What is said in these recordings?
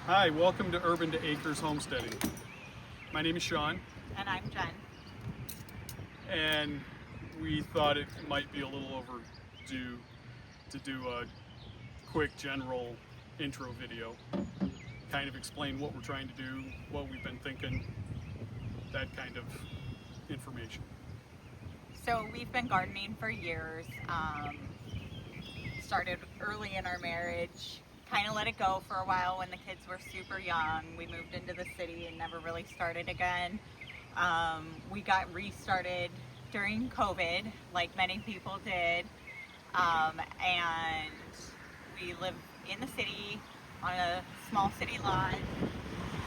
Hi, welcome to Urban to Acres Homesteading. My name is Sean, And I'm Jen. and we thought it might be a little overdue to do a quick general intro video, kind of explain what we're trying to do, what we've been thinking, that kind of information. So we've been gardening for years. Started early in our marriage, kind of let it go for a while when the kids were super young. We moved into the city and never really started again. We got restarted during COVID, like many people did. And we live in the city on a small city lot,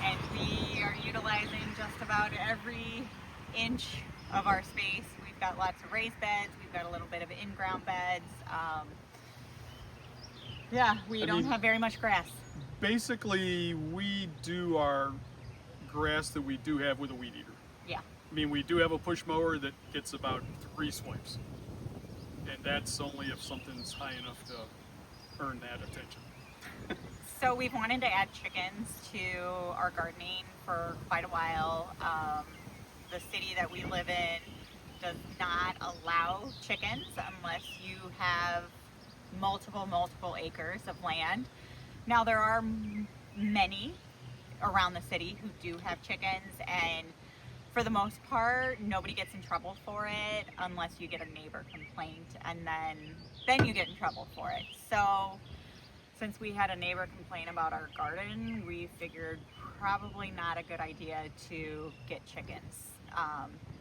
and we are utilizing just about every inch of our space. We've got lots of raised beds, we've got a little bit of in-ground beds. We don't have very much grass. Basically, we do our grass that we do have with a weed eater. Yeah. I mean, we do have a push mower that gets about 3 swipes, and that's only if something's high enough to earn that attention. So we've wanted to add chickens to our gardening for quite a while. The city that we live in does not allow chickens unless you have multiple acres of land. Now there are many around the city who do have chickens, and for the most part nobody gets in trouble for it unless you get a neighbor complaint, and then you get in trouble for it. So since we had a neighbor complain about our garden, we figured probably not a good idea to get chickens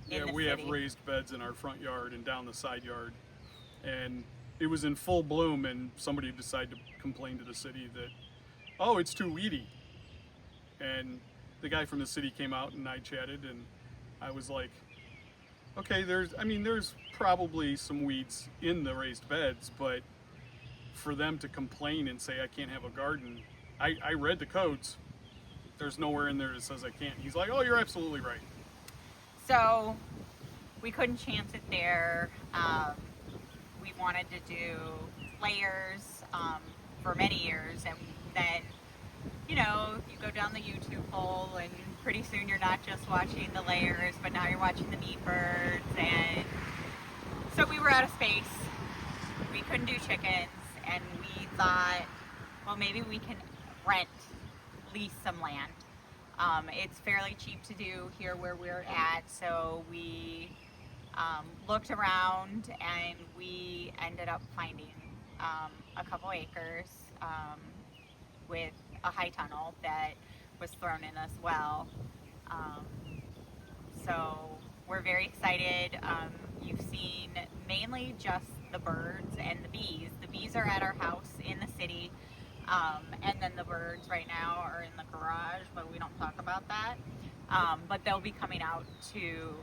in the We city. have raised beds in our front yard and down the side yard, and it was in full bloom, and somebody decided to complain to the city that, oh, it's too weedy. And the guy from the city came out and I chatted, and I was like, okay, there's probably some weeds in the raised beds, but for them to complain and say I can't have a garden, I read the codes. There's nowhere in there that says I can't. He's like, oh, you're absolutely right. So we couldn't chance it there. We wanted to do layers for many years, and then you go down the YouTube hole, and pretty soon you're not just watching the layers, but now you're watching the meat birds. And so we were out of space. We couldn't do chickens, and we thought, well, maybe we can lease some land. It's fairly cheap to do here where we're at, so we looked around, and we ended up finding a couple acres with a high tunnel that was thrown in as well. So we're very excited. You've seen mainly just the birds and the bees. The bees are at our house in the city, and then the birds right now are in the garage, but we don't talk about that. But they'll be coming out to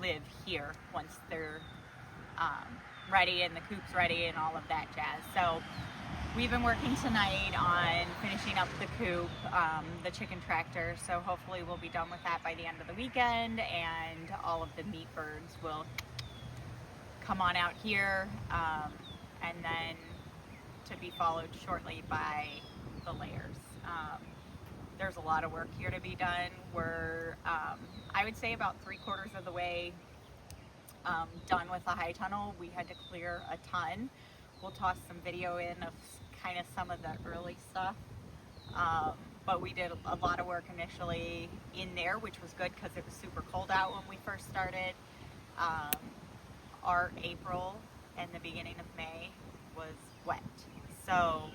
live here once they're ready and the coop's ready and all of that jazz. So we've been working tonight on finishing up the coop, the chicken tractor, so hopefully we'll be done with that by the end of the weekend, and all of the meat birds will come on out here, and then to be followed shortly by the layers. There's a lot of work here to be done. We're, I would say, about 3/4 of the way done with the high tunnel. We had to clear a ton. We'll toss some video in of kind of some of the early stuff. But we did a lot of work initially in there, which was good because it was super cold out when we first started. Our April and the beginning of May was wet. So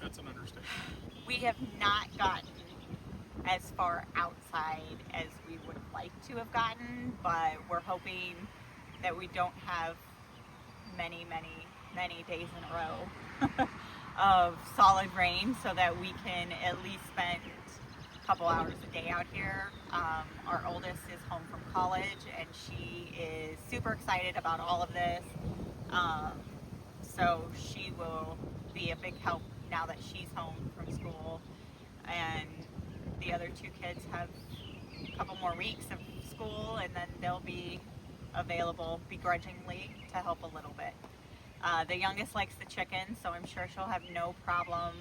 That's an understatement. we have not gotten as far outside as we would have liked to have gotten, but we're hoping that we don't have many days in a row of solid rain, so that we can at least spend a couple hours a day out here. Our oldest is home from college, and she is super excited about all of this. So she will be a big help now that she's home from school, and the other 2 kids have a couple more weeks of school, and then they'll be available begrudgingly to help a little bit. The youngest likes the chicken, so I'm sure she'll have no problem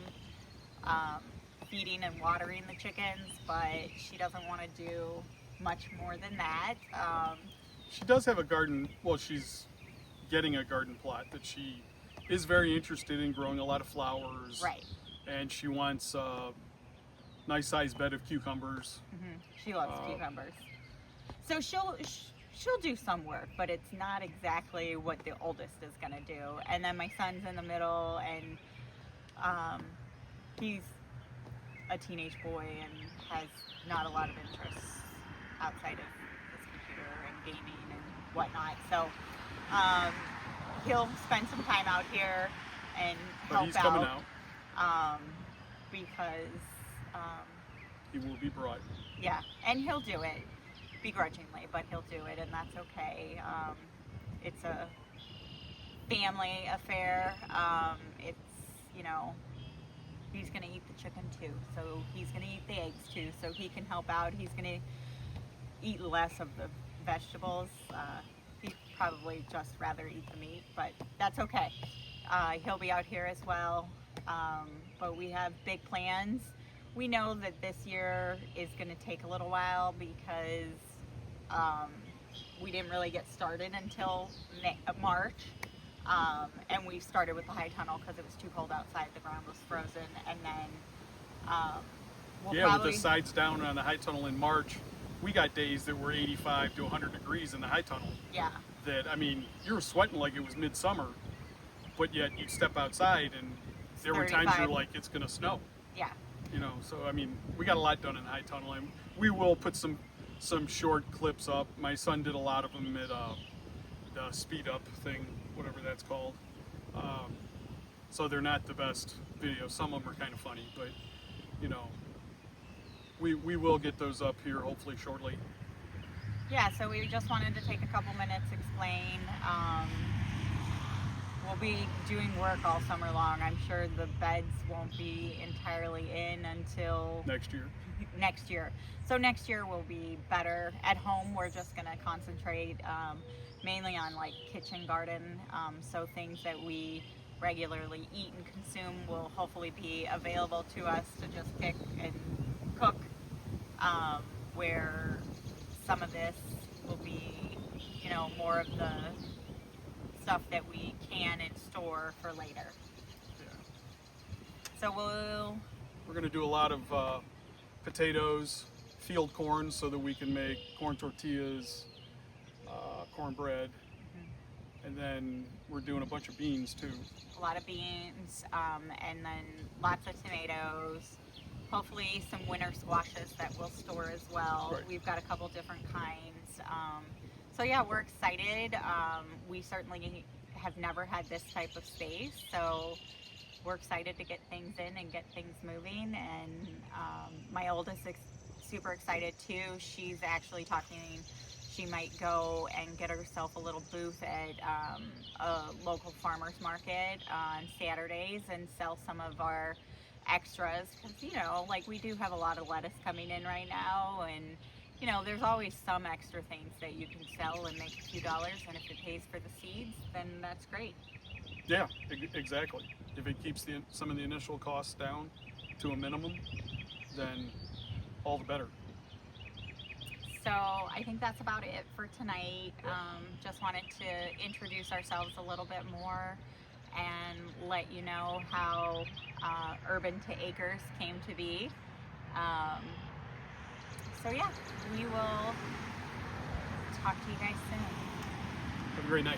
feeding and watering the chickens, but she doesn't want to do much more than that. She does have a garden. Well, she's getting a garden plot that she is very interested in growing a lot of flowers. Right. And she wants a nice sized bed of cucumbers. She loves cucumbers. So she'll do some work, but it's not exactly what the oldest is gonna do. And then my son's in the middle, and he's a teenage boy and has not a lot of interests outside of his computer and gaming and whatnot. So he'll spend some time out here and But he's coming out. Because He will be brought. yeah, and he'll do it begrudgingly, but he'll do it, and that's okay. It's a family affair. It's, you know, he's gonna eat the chicken too, so he's gonna eat the eggs too, so he can help out. He's gonna eat less of the vegetables. He'd probably just rather eat the meat, but that's okay. He'll be out here as well, but we have big plans. We know that this year is going to take a little while because we didn't really get started until March, and we started with the high tunnel because it was too cold outside. The ground was frozen, and then With the sides down on the high tunnel in March, we got days that were 85 to 100 degrees in the high tunnel. Yeah. That, I mean, you were sweating like it was midsummer, but yet you step outside and there were times you're like, it's going to snow. Yeah. You know, so I mean, we got a lot done in the high tunnel, and we will put some short clips up. My son did a lot of them at the speed up thing, whatever that's called. So they're not the best videos. Some of them are kind of funny, but you know, we will get those up here hopefully shortly. Yeah, so we just wanted to take a couple minutes, explain. We'll be doing work all summer long. I'm sure the beds won't be entirely in until Next year. next year. So next year will be better. At home, we're just going to concentrate mainly on like kitchen garden. So things that we regularly eat and consume will hopefully be available to us to just pick and cook, where some of this will be, you know, more of the stuff that we can and store for later. Yeah. So we're going to do a lot of potatoes, field corn, so that we can make corn tortillas, cornbread, and then we're doing a bunch of beans too. a lot of beans, and then lots of tomatoes. Hopefully some winter squashes that we'll store as well. Right. We've got a couple different kinds. So yeah, we're excited. We certainly have never had this type of space, so we're excited to get things in and get things moving. And my oldest is super excited too. She's actually talking, she might go and get herself a little booth at a local farmer's market on Saturdays and sell some of our extras, because, you know, like we do have a lot of lettuce coming in right now, and you know, there's always some extra things that you can sell and make a few dollars, and if it pays for the seeds, then that's great. Yeah, exactly. If it keeps some of the initial costs down to a minimum, then all the better. So I think that's about it for tonight. Just wanted to introduce ourselves a little bit more and let you know how Urban to Acres came to be. So yeah, we will talk to you guys soon. Have a great night.